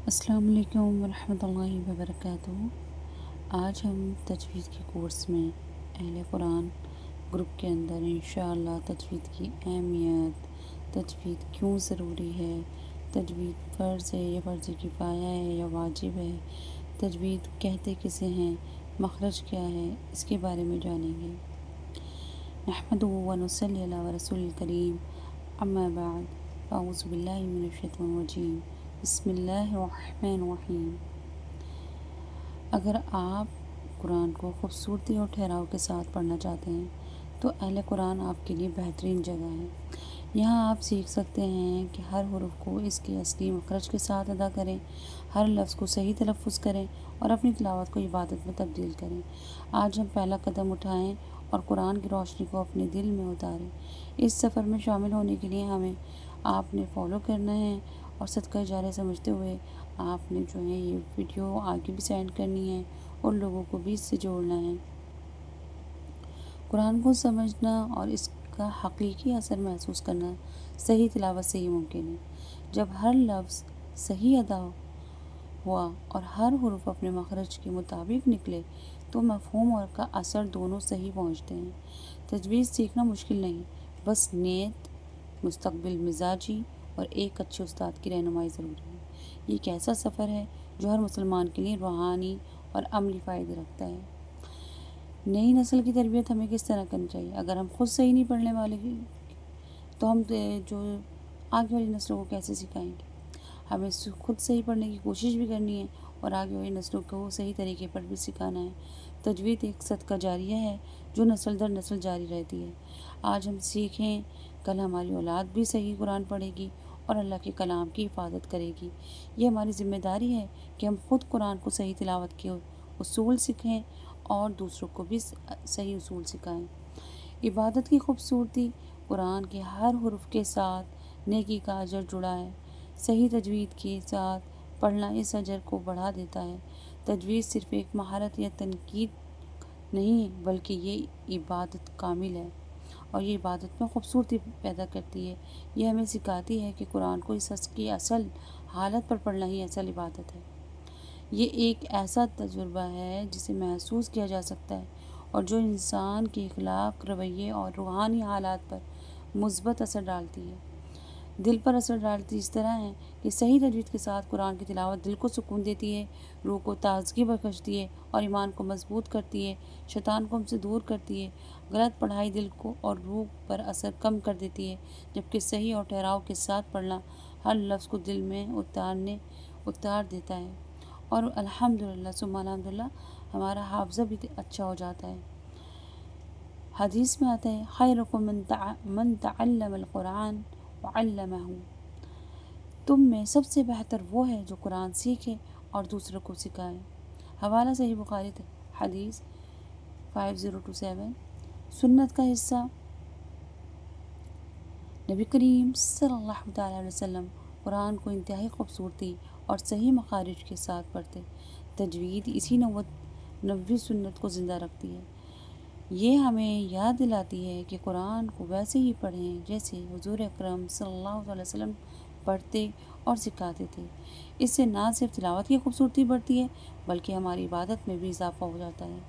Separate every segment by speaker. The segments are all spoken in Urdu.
Speaker 1: السلام علیکم ورحمۃ اللہ وبرکاتہ۔ آج ہم تجوید کے کورس میں اہل قرآن گروپ کے اندر انشاءاللہ تجوید کی اہمیت، تجوید کیوں ضروری ہے، تجوید فرض ہے یا فرض کفایہ ہے یا واجب ہے، تجوید کہتے کسے ہیں، مخرج کیا ہے، اس کے بارے میں جانیں گے۔ نحمدہ و نصلی علی رسول الکریم، اما بعد، اعوذ باللہ من الشیطان الرجیم، بسم اللہ الرحمن الرحیم۔ اگر آپ قرآن کو خوبصورتی اور ٹھہراؤ کے ساتھ پڑھنا چاہتے ہیں تو اہل قرآن آپ کے لیے بہترین جگہ ہے۔ یہاں آپ سیکھ سکتے ہیں کہ ہر حرف کو اس کے اصلی مخرج کے ساتھ ادا کریں، ہر لفظ کو صحیح تلفظ کریں اور اپنی تلاوت کو عبادت میں تبدیل کریں۔ آج ہم پہلا قدم اٹھائیں اور قرآن کی روشنی کو اپنے دل میں اتاریں۔ اس سفر میں شامل ہونے کے لیے ہمیں آپ نے فالو کرنا ہے اور صدقہ جاریہ سمجھتے ہوئے آپ نے جو ہے یہ ویڈیو آگے بھی سینڈ کرنی ہے اور لوگوں کو بھی اس سے جوڑنا ہے۔ قرآن کو سمجھنا اور اس کا حقیقی اثر محسوس کرنا صحیح تلاوت سے ہی ممکن ہے۔ جب ہر لفظ صحیح ادا ہوا اور ہر حرف اپنے مخرج کے مطابق نکلے تو مفہوم اور کا اثر دونوں صحیح پہنچتے ہیں۔ تجوید سیکھنا مشکل نہیں، بس نیت، مستقبل مزاجی اور ایک اچھے استاد کی رہنمائی ضروری ہے۔ یہ ایک ایسا سفر ہے جو ہر مسلمان کے لیے روحانی اور عملی فائدے رکھتا ہے۔ نئی نسل کی تربیت ہمیں کس طرح کرنی چاہیے؟ اگر ہم خود صحیح نہیں پڑھنے والے تو ہم جو آگے والی نسلوں کو کیسے سکھائیں گے؟ ہمیں خود صحیح پڑھنے کی کوشش بھی کرنی ہے اور آگے والی نسلوں کو صحیح طریقے پر بھی سکھانا ہے۔ تجوید ایک صدقہ جاریہ ہے جو نسل در نسل جاری رہتی ہے۔ آج ہم سیکھیں، کل ہماری اولاد بھی صحیح قرآن پڑھے گی اور اللہ کے کلام کی حفاظت کرے گی۔ یہ ہماری ذمہ داری ہے کہ ہم خود قرآن کو صحیح تلاوت کے اصول سیکھیں اور دوسروں کو بھی صحیح اصول سکھائیں۔ عبادت کی خوبصورتی، قرآن کے ہر حرف کے ساتھ نیکی کا اجر جڑا ہے۔ صحیح تجوید کے ساتھ پڑھنا اس اجر کو بڑھا دیتا ہے۔ تجوید صرف ایک مہارت یا تنقید نہیں ہے بلکہ یہ عبادت کامل ہے اور یہ عبادت میں خوبصورتی پیدا کرتی ہے۔ یہ ہمیں سکھاتی ہے کہ قرآن کو اس کی اصل حالت پر پڑھنا ہی اصل عبادت ہے۔ یہ ایک ایسا تجربہ ہے جسے محسوس کیا جا سکتا ہے اور جو انسان کے اخلاق، رویے اور روحانی حالات پر مثبت اثر ڈالتی ہے۔ دل پر اثر ڈالتی اس طرح ہے کہ صحیح تجوید کے ساتھ قرآن کی تلاوت دل کو سکون دیتی ہے، روح کو تازگی بخشتی ہے اور ایمان کو مضبوط کرتی ہے، شیطان کو ہم سے دور کرتی ہے۔ غلط پڑھائی دل کو اور روح پر اثر کم کر دیتی ہے، جبکہ صحیح اور ٹھہراؤ کے ساتھ پڑھنا ہر لفظ کو دل میں اتار دیتا ہے اور الحمدللہ ثم الحمدللہ ہمارا حافظہ بھی اچھا ہو جاتا ہے۔ حدیث میں آتا ہے خیرکم من تعلم القرآن وعلمہ، تم میں سب سے بہتر وہ ہے جو قرآن سیکھے اور دوسروں کو سکھائے۔ حوالہ صحیح بخاری حدیث 5027۔ سنت کا حصہ، نبی کریم صلی اللہ تعالیٰ علیہ وسلم قرآن کو انتہائی خوبصورتی اور صحیح مخارج کے ساتھ پڑھتے۔ تجوید اسی نبوی سنت کو زندہ رکھتی ہے۔ یہ ہمیں یاد دلاتی ہے کہ قرآن کو ویسے ہی پڑھیں جیسے حضور اکرم صلی اللہ علیہ وسلم پڑھتے اور سکھاتے تھے۔ اس سے نہ صرف تلاوت کی خوبصورتی بڑھتی ہے بلکہ ہماری عبادت میں بھی اضافہ ہو جاتا ہے۔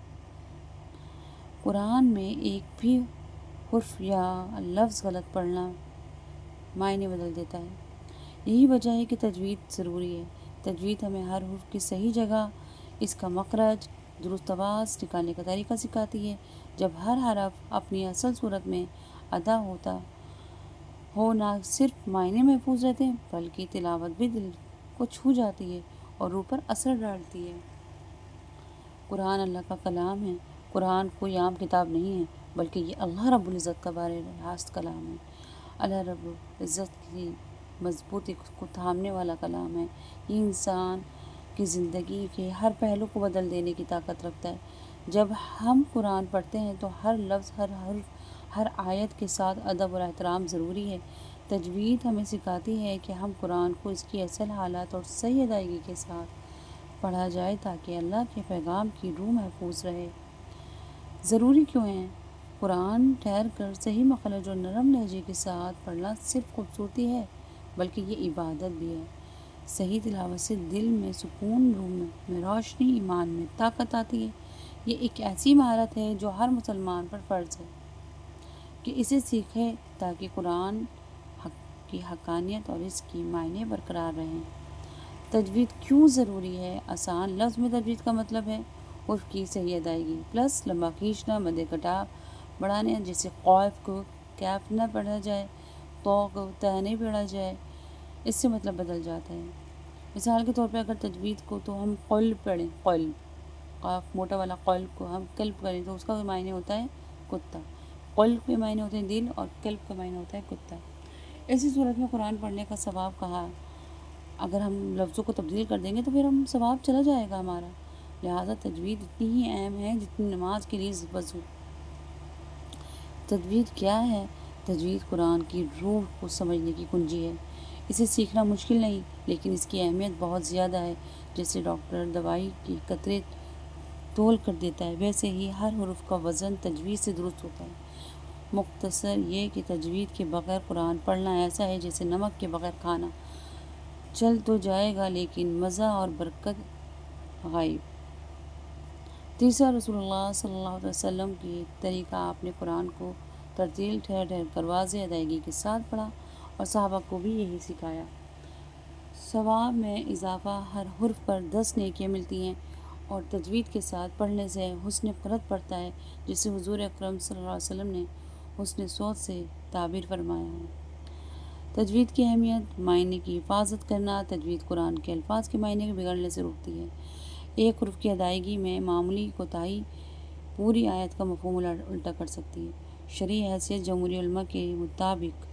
Speaker 1: قرآن میں ایک بھی حرف یا لفظ غلط پڑھنا معنی بدل دیتا ہے۔ یہی وجہ ہے کہ تجوید ضروری ہے۔ تجوید ہمیں ہر حرف کی صحیح جگہ، اس کا مخرج، درست آواز نکالنے کا طریقہ سکھاتی ہے۔ جب ہر حرف اپنی اصل صورت میں ادا ہوتا ہو نہ صرف معنی محفوظ رہتے ہیں بلکہ تلاوت بھی دل کو چھو جاتی ہے اور روح پر اثر ڈالتی ہے۔ قرآن اللہ کا کلام ہے۔ قرآن کوئی عام کتاب نہیں ہے بلکہ یہ اللہ رب العزت کا براہ راست کلام ہے۔ اللہ رب العزت کی مضبوطی کو تھامنے والا کلام ہے۔ یہ انسان کی زندگی کے ہر پہلو کو بدل دینے کی طاقت رکھتا ہے۔ جب ہم قرآن پڑھتے ہیں تو ہر لفظ، ہر حرف، ہر آیت کے ساتھ ادب اور احترام ضروری ہے۔ تجوید ہمیں سکھاتی ہے کہ ہم قرآن کو اس کی اصل حالات اور صحیح ادائیگی کے ساتھ پڑھا جائے تاکہ اللہ کے پیغام کی روح محفوظ رہے۔ ضروری کیوں ہے؟ قرآن ٹھہر کر صحیح مخرج اور نرم لہجے کے ساتھ پڑھنا صرف خوبصورتی ہے بلکہ یہ عبادت بھی ہے۔ صحیح تلاوت سے دل میں سکون، روح میں روشنی، ایمان میں طاقت آتی ہے۔ یہ ایک ایسی مہارت ہے جو ہر مسلمان پر فرض ہے کہ اسے سیکھے تاکہ قرآن کی حقانیت اور اس کی معنی برقرار رہیں۔ تجوید کیوں ضروری ہے؟ آسان لفظ میں تجوید کا مطلب ہے حرف کی صحیح ادائیگی پلس لمبا کھینچنا، مد کٹا بڑھانے، جیسے قاف کو کیف نہ پڑھا جائے، تو کو ت نہیں پڑھا جائے، اس سے مطلب بدل جاتا ہے۔ مثال کے طور پہ اگر تجوید کو تو ہم قلب پڑھیں، قلب، قاف موٹا والا قلب کو ہم قلب کریں تو اس کا معنی ہوتا ہے کتا۔ قلب کے معنی ہوتے ہیں دل، اور قلب کا معنی ہوتا ہے کتا۔ ایسی صورت میں قرآن پڑھنے کا ثواب کہا، اگر ہم لفظوں کو تبدیل کر دیں گے تو پھر ہم ثواب چلا جائے گا ہمارا۔ لہٰذا تجوید اتنی ہی اہم ہے جتنی نماز کے لیے وضو۔ تجوید کیا ہے؟ تجوید قرآن کی روح کو سمجھنے کی کنجی ہے۔ اسے سیکھنا مشکل نہیں، لیکن اس کی اہمیت بہت زیادہ ہے۔ جیسے ڈاکٹر دوائی کی قطرے تول کر دیتا ہے، ویسے ہی ہر حرف کا وزن تجوید سے درست ہوتا ہے۔ مختصر یہ کہ تجوید کے بغیر قرآن پڑھنا ایسا ہے جیسے نمک کے بغیر کھانا، چل تو جائے گا لیکن مزہ اور برکت غائب۔ تیسرا، رسول اللہ صلی اللہ علیہ وسلم کی طریقہ، آپ نے قرآن کو ترتیل ٹھہر ٹھہر کر واضح ادائیگی کے ساتھ پڑھا اور صحابہ کو بھی یہی سکھایا۔ ثواب میں اضافہ، ہر حرف پر 10 نیکیاں ملتی ہیں، اور تجوید کے ساتھ پڑھنے سے حسن قرأت بڑھتا ہے، جسے حضور اکرم صلی اللہ علیہ وسلم نے حسن صوت سے تعبیر فرمایا ہے۔ تجوید کی اہمیت، معنی کی حفاظت کرنا۔ تجوید قرآن کے الفاظ کے معنی کو بگڑنے سے روکتی ہے۔ ایک حرف کی ادائیگی میں معمولی کوتاہی پوری آیت کا مفہوم الٹا کر سکتی ہے۔ شرعی حیثیت، جمہوری علماء کے مطابق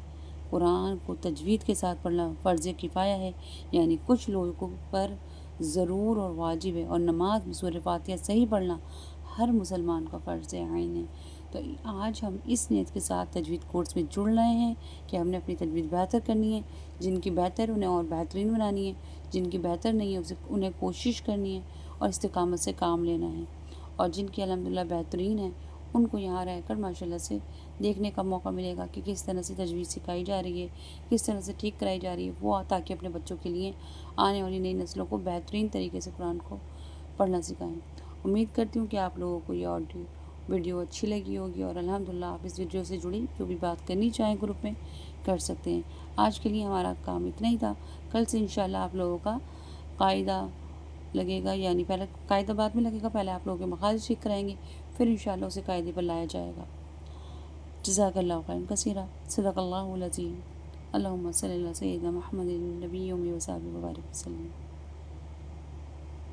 Speaker 1: قرآن کو تجوید کے ساتھ پڑھنا فرض کفایہ ہے، یعنی کچھ لوگوں پر ضرور اور واجب ہے، اور نماز میں سورہ فاتحہ صحیح پڑھنا ہر مسلمان کا فرض عین ہے۔ تو آج ہم اس نیت کے ساتھ تجوید کورس میں جڑ رہے ہیں کہ ہم نے اپنی تجوید بہتر کرنی ہے، جن کی بہتر انہیں اور بہترین بنانی ہے، جن کی بہتر نہیں ہے انہیں کوشش کرنی ہے اور استقامت سے کام لینا ہے، اور جن کی الحمدللہ بہترین ہے ان کو یہاں رہ کر ماشاءاللہ سے دیکھنے کا موقع ملے گا کہ کس طرح سے تجوید سکھائی جا رہی ہے، کس طرح سے ٹھیک کرائی جا رہی ہے، وہ تاکہ اپنے بچوں کے لیے آنے والی نئی نسلوں کو بہترین طریقے سے قرآن کو پڑھنا سکھائیں۔ امید کرتی ہوں کہ آپ لوگوں کو یہ آڈیو ویڈیو اچھی لگی ہوگی، اور الحمدللہ آپ اس ویڈیو سے جڑی جو بھی بات کرنی چاہیں گروپ میں کر سکتے ہیں۔ آج کے لیے ہمارا کام اتنا ہی تھا۔ کل سے انشاءاللہ آپ لوگوں کا قاعدہ لگے گا، یعنی پہلے قاعدہ بعد میں لگے گا، پہلے آپ لوگوں کے مخارج ٹھیک کرائیں گے، پھر انشاءاللہ اسے قاعدے پر لایا جائے گا۔ جزاک اللہ خیرا کثیرا، صدق اللہ العظیم۔ اللہم صلی علی سیدنا محمد النبی و صحبہ وبارک وسلم۔